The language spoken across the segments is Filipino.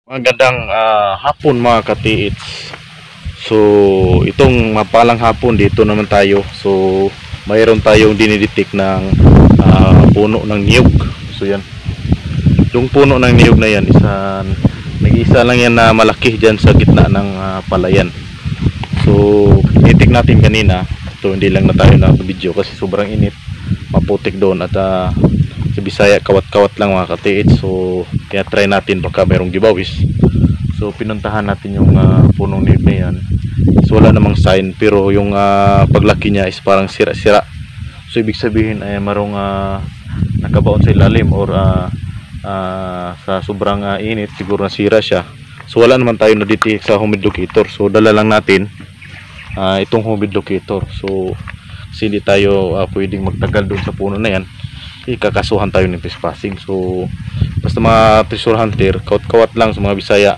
Magandang hapon mga ka-TH. So, itong mapalang hapon dito naman tayo. So, mayroon tayong dinidetect ng puno ng niyog. So, yan. Yung puno ng niyog na yan, nag-isa lang yan na malaki dyan sa gitna ng palayan. So, tinitik natin kanina. So, hindi lang na tayo na video kasi sobrang init. Maputik doon at sa Bisaya kawat-kawat lang mga ka-TH. So kaya try natin baka mayroong gibawis. So pinuntahan natin yung punong niyog na yan. So wala namang sign pero yung paglaki niya is parang sira-sira. So ibig sabihin ay marong nakabaon sa ilalim or sa sobrang init siguro nasira siya. So wala naman tayo na-detect sa humid locator. So dala lang natin itong humid locator. So kasi hindi tayo pwedeng magtagal doon sa puno na yan, ikakasuhan tayo ng trespassing. So basta mga treasure hunter, kawat-kawat lang sa mga Bisaya,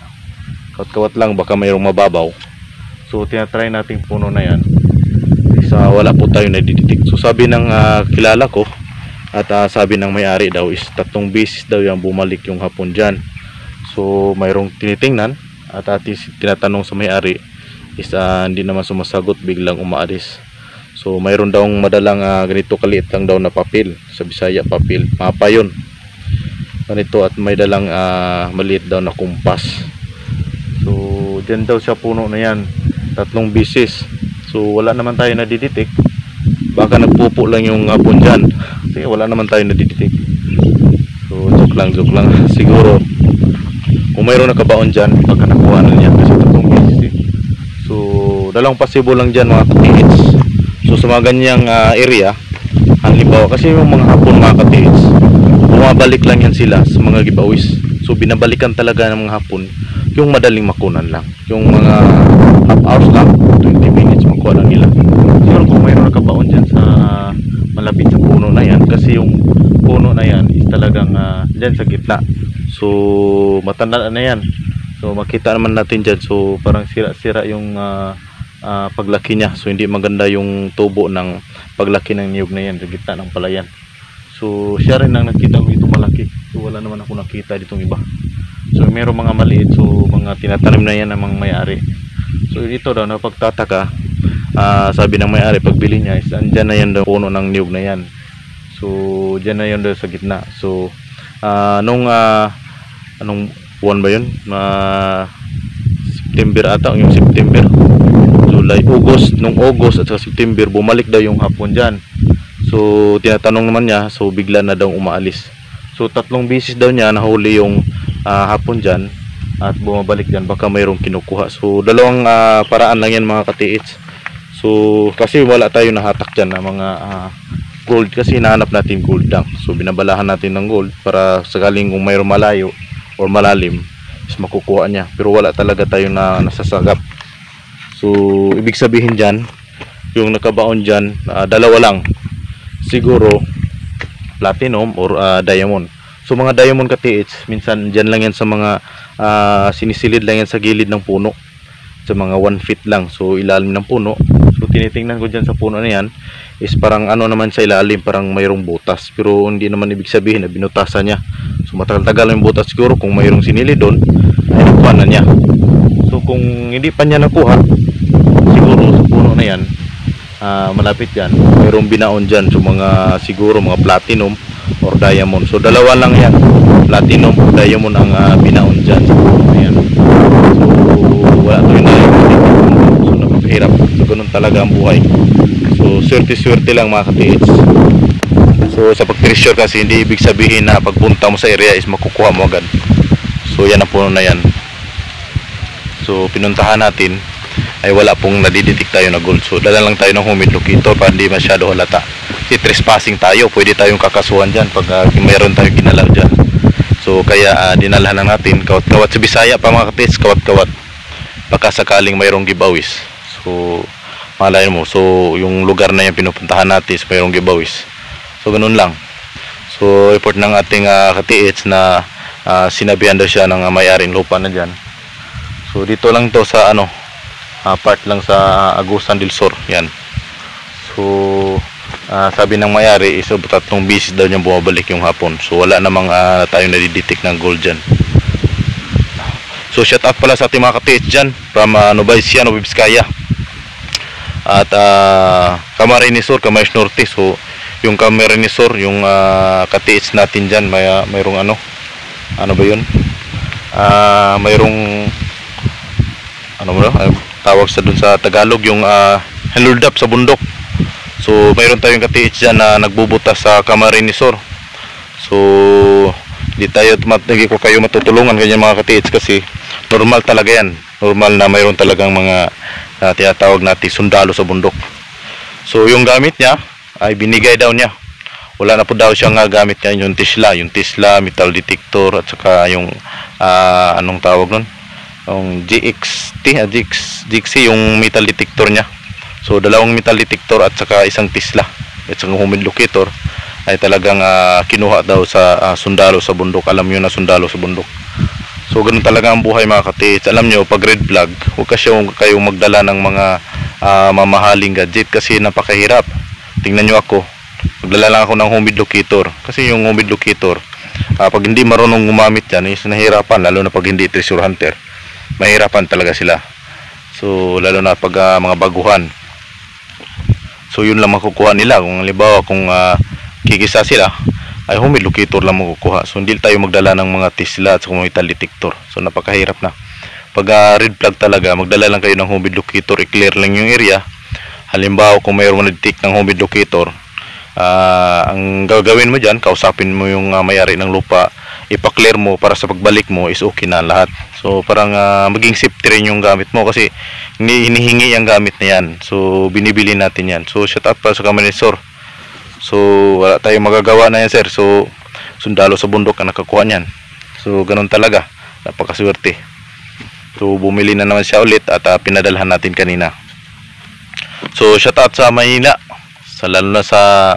kawat-kawat lang baka mayroong mababaw. So tinatry natin puno na yan, isa wala po tayo na-detect. So sabi ng kilala ko at sabi ng may-ari daw is 3 beses daw yung bumalik yung hapon dyan. So mayroong tinitingnan at tinatanong sa may-ari is hindi naman sumasagot, biglang umaalis. So mayroon daw madalang ganito kaliit lang daw na papel, sa Bisaya papel, mapa yun ganito, at may dalang maliit daw na kumpas. So dyan daw sa puno na yan 3 beses. So wala naman tayo nadidetect, baka nagpupo lang yung hapon dyan kasi wala naman tayo nadidetect. So joke lang siguro kung mayroon nakabaon dyan baka nakuha na niya kasi 3 beses eh. So dalawang possible lang dyan mga ka-TH. So sa mga ganyang area, halimbawa kasi yung mga hapon mga ka-TH, bumabalik lang yan sila sa mga gibawis. So binabalikan talaga ng mga hapon yung madaling makunan lang, yung mga half hours lang, 20 minutes makuha lang nila. Siguro kung mayroon nakabaon dyan sa malapit sa puno na yan, kasi yung puno na yan is talagang dyan sa gitna. So matanda na yan, so makita naman natin dyan. So parang sira-sira yung paglaki niya. So hindi maganda yung tubo ng paglaki ng niyog na yan sa gitna ng palayan. So siya rin ang nakita ko ito malaki. So wala naman ako nakita ditong iba. So mayroong mga maliit, so mga tinatanim na yan ng mga may-ari. So dito daw napagtataka, sabi ng may-ari pagbili niya is andyan na yan daw puno ng niyog na yan. So dyan na yan daw sa gitna. So anong buwan ba yun? September ata, yung September, July, August, nung August at sa September bumalik daw yung hapon dyan. So tinatanong naman niya, so bigla na daw umaalis. So 3 beses daw niya nahuli yung hapon dyan at bumabalik dyan, baka mayroong kinukuha. So dalawang paraan lang yan mga ka-TH. So kasi wala tayo nahatak dyan na mga gold, kasi hinahanap natin gold lang. So binabalahan natin ng gold para sakaling kung mayroong malayo or malalim is makukuha niya, pero wala talaga tayo na nasasagap. So ibig sabihin dyan, yung nakabaon dyan, dalawa lang siguro, platinum or diamond. So mga diamond ka-TH, minsan dyan lang yan sa mga sinisilid lang yan sa gilid ng puno, sa mga 1 feet lang, so ilalim ng puno. So tinitingnan ko dyan sa puno na yan is parang ano naman sa ilalim, parang mayroong butas, pero hindi naman ibig sabihin na binutasan niya. So matagal-tagal yung butas, siguro kung mayroong sinili doon ay nakuha na niya. So kung hindi pa niya nakuha, siguro sa puno na yan, malapit yan, mayroong binaon dyan. So mga siguro mga platinum or diamond. So dalawa lang yan, platinum or diamond ang binaon dyan sa puno na yan. So wala to yun, so napakahirap. So ganun talaga ang buhay. So swerte lang mga ka-TH. So sa pag-treasure kasi hindi ibig sabihin na pagpunta mo sa area is makukuha mo agad. So yan ang puno na yan. So pinuntahan natin ay wala pong nadidetect tayo na gold. So dala lang tayo ng humid locator para hindi masyado halata. Kasi trespassing tayo, pwede tayong kakasuhan dyan pag mayroon tayong ginalaw dyan. So kaya dinalahan lang natin, kawat-kawat sa Bisaya pa mga ka-TH, kawat-kawat, baka sakaling mayroong gibawis. So malayan mo, so yung lugar na yan pinupuntahan natin is mayroong gibawis. So ganun lang. So report ng ating ka-TH na sinabihan daw siya ng may-aring lupa na dyan. So dito lang to sa part lang sa Agusan del Sur yan. So sabi ng may-ari is 3 beses daw niyang bumabalik yung hapon. So wala namang tayong nadidetect ng gold dyan. So shout out pala sa ating mga katiits dyan from Nueva Ecija, Nueva Vizcaya at Camarines Sur, Camarines Norte. So yung Camarines Sur, yung katiits natin dyan, mayroong ano ba yun, mayroong ano mo tawag sa dun sa Tagalog, yung helurdap sa bundok. So mayroon tayong katiits dyan na nagbubutas sa Camarines Sur. So di ko kayo matutulungan ganyan mga katiits, kasi normal talaga yan, normal na mayroon talagang mga tinatawag natin sundalo sa bundok. So yung gamit niya ay binigay daw niya, wala na po daw siyang gamit niya, yung Tesla metal detector, at saka yung anong tawag nun, yung GXC yung metal detector niya. So dalawang metal detector at saka isang Tesla at saka humid locator ay talagang kinuha daw sa sundalo sa bundok. Alam nyo na sundalo sa bundok. So ganun talaga ang buhay mga katiits. Alam nyo, pag red flag, huwag kayong magdala ng mga mamahaling gadget kasi napakahirap. Tingnan nyo ako, magdala lang ako ng humid locator, kasi yung humid locator, pag hindi marunong gumamit yan, is nahihirapan, lalo na pag hindi treasure hunter, mahirapan talaga sila. So lalo na pag mga baguhan. So yun lang makukuha nila. Kung halimbawa kung kikisa sila, ay humid locator lang makukuha. So hindi tayo magdala ng mga Tesla at metal detector. So napakahirap na. Pag red flag talaga, magdala lang kayo ng humid locator, i-clear lang yung area. Halimbawa kung mayroon nag-detect ng humid locator, ang gagawin mo dyan, kausapin mo yung may-ari ng lupa, ipa-clear mo para sa pagbalik mo is okay na lahat. So parang maging safety rin yung gamit mo, kasi hinihingi yung gamit na yan. So binibili natin yan. So shout out pa sa Camarines Sur. So wala tayong magagawa na yan, sir. So sundalo sa bundok ang nakakuha niyan. So ganun talaga, napakaswerte. So bumili na naman siya ulit at pinadalhan natin kanina. So shout out sa Maynila, lalo na sa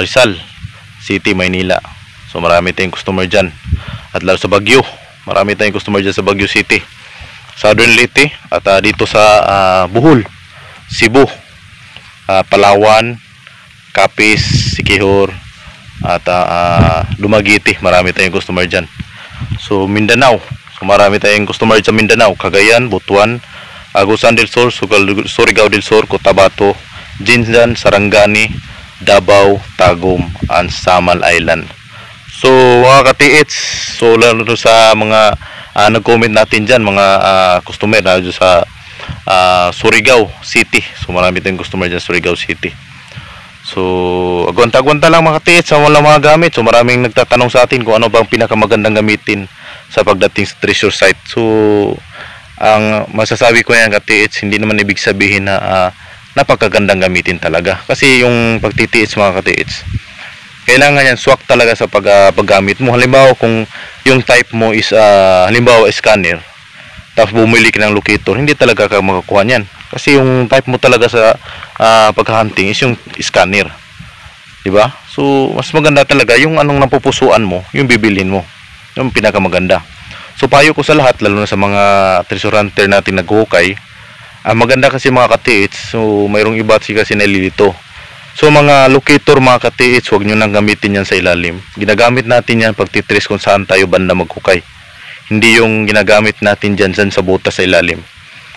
Rizal City, Maynila. So marami tayong customer dyan. At lalo sa Baguio, marami tayong customer dyan sa Baguio City, Southern Leyte, at dito sa Bohol, Cebu, Palawan, Capiz, Siquijor, at Dumaguete, marami tayong customer dyan. So Mindanao, so marami tayong customer sa Mindanao, Cagayan, Butuan, Agusan del Sur, Surigao del Sur, Cotabato, Jinsan, Sarangani, Davao, Tagum, and Samal Island. So mga katiits, so lalo sa mga nag-comment natin dyan, mga customer na sa Surigao City. So marami tayong customer dyan sa Surigao City. So agwanta-agwanta lang mga katiits sa walang mga gamit. So maraming nagtatanong sa atin kung ano bang pinakamagandang gamitin sa pagdating sa treasure site. So ang masasabi ko yan katiits, hindi naman ibig sabihin na napakagandang gamitin talaga. Kasi yung pagtitiis mga katiits, kailangan yan swak talaga sa paggamit mo. Halimbawa kung yung type mo is halimbawa scanner, tapos bumili ka ng locator, hindi talaga ka makakuha niyan. Kasi yung type mo talaga sa paghahunting is yung scanner, diba? So mas maganda talaga yung anong napupusuan mo, yung bibilhin mo, yung pinakamaganda. So payo ko sa lahat, lalo na sa mga treasure hunter natin naghuhukay, maganda kasi mga katiits. So mayroong iba kasi nalilito. So mga locator mga katiits, huwag nyo nang gamitin yan sa ilalim. Ginagamit natin yan pag titrace kung saan tayo banda maghukay, hindi yung ginagamit natin dyan sa butas sa ilalim.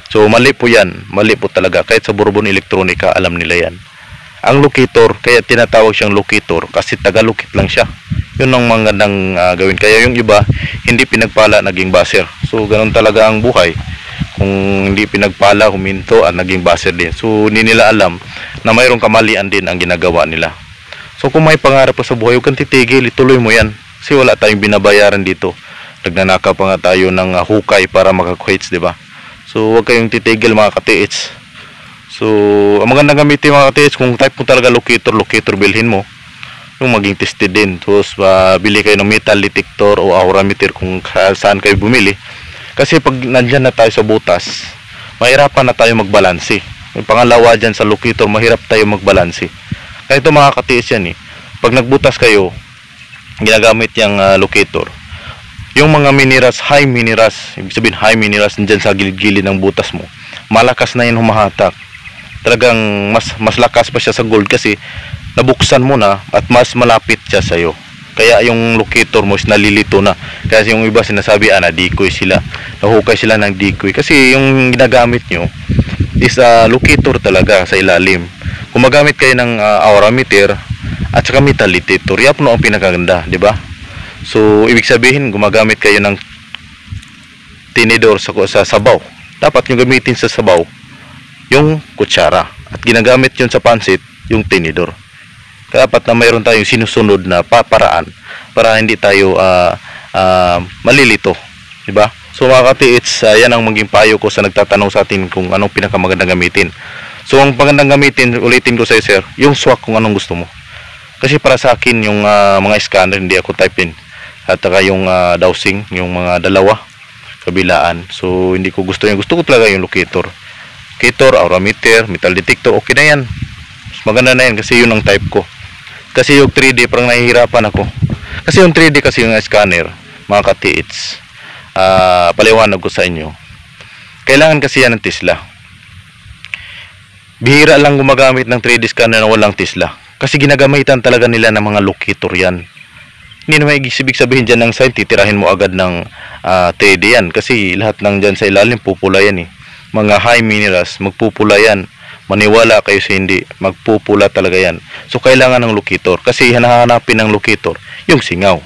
So mali po yan, mali po talaga. Kahit sa Bourbon Electronica, alam nila yan. Ang locator, kaya tinatawag siyang locator, kasi taga-locate lang siya. Yun ang magandang gawin. Kaya yung iba, hindi pinagpala, naging baser. So ganun talaga ang buhay. Kung hindi pinagpala, huminto at naging baser din. So hindi nila alam na mayroong kamalian din ang ginagawa nila. So kung may pangarap pa sa buhay, huwag kang titigil, ituloy mo yan. Kasi wala tayong binabayaran dito. Nagnanakaw pa nga tayo ng hukay para makakuhits, diba? So huwag kayong titigil mga katiits. So ang magandang gamitin mga katiits, kung type mo talaga locator, bilhin mo. Yung maging tested din. Tapos bili kayo ng metal detector o aura meter kung saan kayo bumili. Kasi pag nandyan na tayo sa butas, mahirapan na tayo magbalanse. Yung pangalawa dyan sa locator, mahirap tayo magbalanse. Kaya ito mga katiis yan pag nagbutas kayo, ginagamit yung locator, yung mga mineras, high mineras, ibig sabihin high mineras nandyan sa gilid-gilid ng butas mo, malakas na yun humahatak. Talagang mas lakas pa siya sa gold kasi nabuksan mo na at mas malapit siya sa'yo. Kaya yung locator mo is nalilito na. Kasi yung iba sinasabi, na-decoy sila. Nahukay sila ng decoy. Kasi yung ginagamit nyo is locator talaga sa ilalim. Kung magamit kayo ng aura meter at saka metal detector, yapno ang pinakaganda, di ba? So, ibig sabihin, gumagamit kayo ng tinidor sa sabaw. Dapat yung gamitin sa sabaw yung kutsara. At ginagamit yun sa pansit, yung tinidor. Dapat na mayroon tayong sinusunod na paparaan para hindi tayo malilito, di ba? So mga katiits, yan ang maging payo ko sa nagtatanong sa atin kung anong pinakamagandang gamitin. So ang magandang gamitin, ulitin ko sa iyo sir, yung swak kung anong gusto mo. Kasi para sa akin yung mga scanner hindi ako type in. At saka yung dowsing, yung mga dalawa kabilaan. So hindi ko gusto yung gusto ko talaga yung locator. Locator, aura meter, metal detector, okay na yan. Mas maganda na yan kasi yun ang type ko. Kasi yung 3D parang nahihirapan ako. Kasi yung 3D kasi yung scanner, mga katiits, paliwanag ko sa inyo. Kailangan kasi yan ng Tesla. Bihira lang gumagamit ng 3D scanner na walang Tesla. Kasi ginagamitan talaga nila ng mga locator yan. Hindi naman ibig sabihin dyan ng sign, titirahin mo agad ng 3D yan. Kasi lahat ng dyan sa ilalim, pupula yan eh. Mga high minerals, magpupula yan. Maniwala kayo sa hindi, magpupula talaga yan. So kailangan ng locator kasi hanahanapin ng locator yung singaw.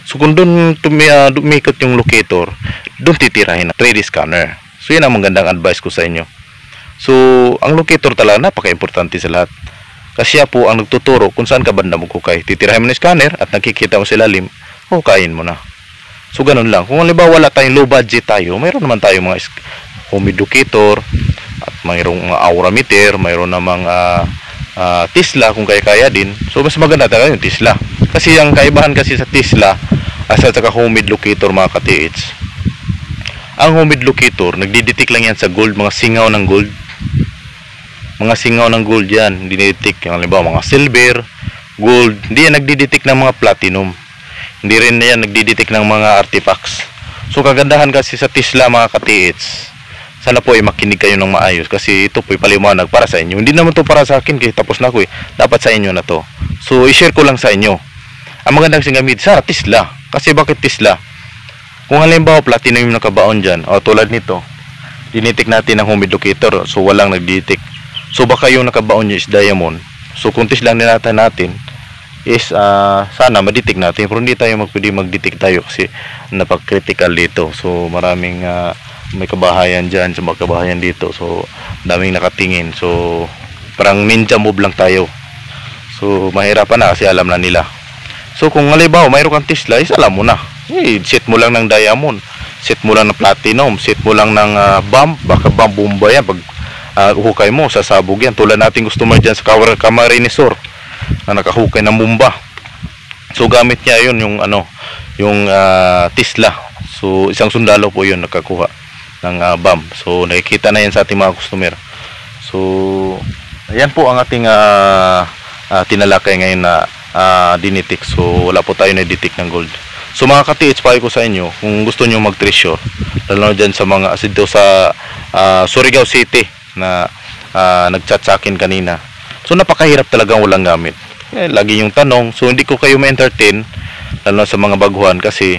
So kung doon dumikot yung locator, doon titirahin ng 3D scanner. So yan ang magandang advice ko sa inyo. So ang locator talaga napaka-importante sa lahat. Kasi siya po ang nagtuturo kung saan ka banda magkukay. Titirahin mo ng scanner at nakikita mo sa ilalim, hukayin mo na. So ganun lang. Kung halimbawa wala tayong low budget tayo, mayroon naman tayong mga humid locator, at mayroong aura meter, mayroon namang Tesla kung kaya-kaya din. So mas maganda talaga yung Tesla. Kasi ang kaibahan kasi sa Tesla at saka humid locator mga katiits. Ang humid locator, nagdidetect lang yan sa gold, mga singaw ng gold. Mga singaw ng gold yan, dinidetect. Yung halimbawa mga silver, gold, hindi yan nagdidetect ng mga platinum. Hindi rin yan nagdidetect ng mga artifacts. So kagandahan kasi sa Tesla mga katiits, sana po ay makinig kayo ng maayos kasi ito po ay paliwanag para sa inyo. Hindi naman to para sa akin kasi tapos na ako eh. Dapat sa inyo na to. So i-share ko lang sa inyo. Ang magandang singamit sa Tesla. Kasi bakit Tesla? Kung halimbawa platinum yung nakabaon dyan, o tulad nito, dinitik natin ang humid locator, so walang nagditik. So baka yung nakabaon nyo is diamond. So kung Tesla natin is sana maditik natin, pero hindi tayo magditik tayo kasi napag-critical dito. So maraming may kabahayan dyan, sa mga kabahayan dito, so daming nakatingin, so parang ninja move lang tayo, so mahirapan na kasi alam na nila. So kung halimbawa mayroon kang Tesla, is alam mo na, set mo lang ng diamond, set mo lang ng platinum, set mo lang ng bump, baka bomba yan, pag hukay mo, sasabog yan, tulad nating customer dyan sa Camarinesor na nakahukay ng bomba. So gamit niya yun yung yung Tesla, so isang sundalo po yun nakakuha ng bomb. So nakikita na yan sa ating mga customer. So ayan po ang ating tinalakay ngayon na dinitik. So wala po tayo na detect ng gold. So mga katiits, payo ko sa inyo, kung gusto nyo mag-treasure, lalo na dyan sa mga dito sa Surigao City na nag-chat sa akin kanina. So napakahirap talagang walang gamit. Lagi yung tanong, so hindi ko kayo ma-entertain lalo na sa mga baguhan kasi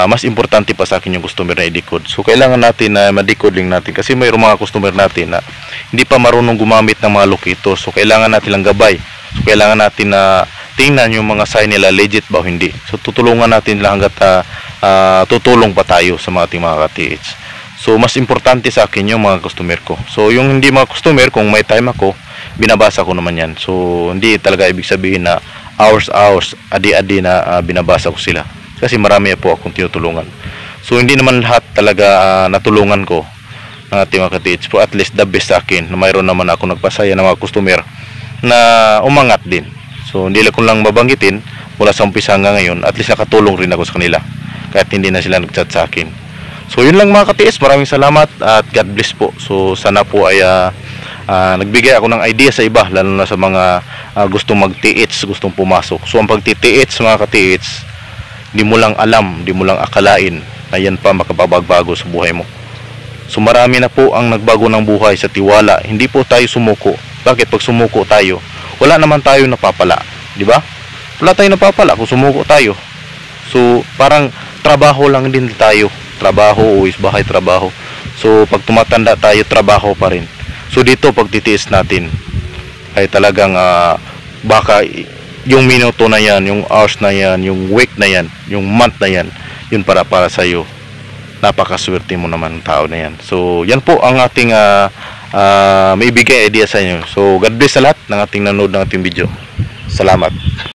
mas importante pa sa akin yung customer na i-decode. So kailangan natin na ma-decode lang natin kasi mayroong mga customer natin na hindi pa marunong gumamit ng mga locator. So kailangan natin lang gabay. So kailangan natin na tingnan yung mga sign nila legit ba o hindi. So tutulungan natin lang hanggat tutulong pa tayo sa mga ating mga katiits. So mas importante sa akin yung mga customer ko. So yung hindi mga customer, kung may time ako, binabasa ko naman yan. So hindi talaga ibig sabihin na hours, adi-adi na binabasa ko sila. Kasi marami po akong tinutulungan. So hindi naman lahat talaga natulungan ko ng ating mga katiits. Pero at least the best sa akin na mayroon naman ako nagpasaya ng mga customer na umangat din. So hindi ko lang mabanggitin mula sa umpisa hanggang ngayon, at least nakatulong rin ako sa kanila kahit hindi na sila nag-chat sa akin. So yun lang mga katiis, maraming salamat at God bless po. So sana po ay nagbigay ako ng idea sa iba, lalo na sa mga gustong mag-TH, gustong pumasok. So ang pag-TH mga katiits, di mo lang alam, di mo lang akalain na yan pa makapagbago sa buhay mo. So marami na po ang nagbago ng buhay sa tiwala. Hindi po tayo sumuko. Bakit? Pag sumuko tayo, wala naman tayo napapala, di ba? wala tayong napapala kung sumuko tayo. So parang trabaho lang din tayo, trabaho, uwis bahay, trabaho. So pag tumatanda tayo, trabaho pa rin. So dito pag titiis natin ay talagang baka yung minuto na yan, yung hours na yan, yung week na yan, yung month na yan, yun para sa iyo. Napakaswerte mo naman tao na yan. So yan po ang ating may bigay idea sa inyo. So God bless sa lahat ng ating nanood ng ating video. Salamat.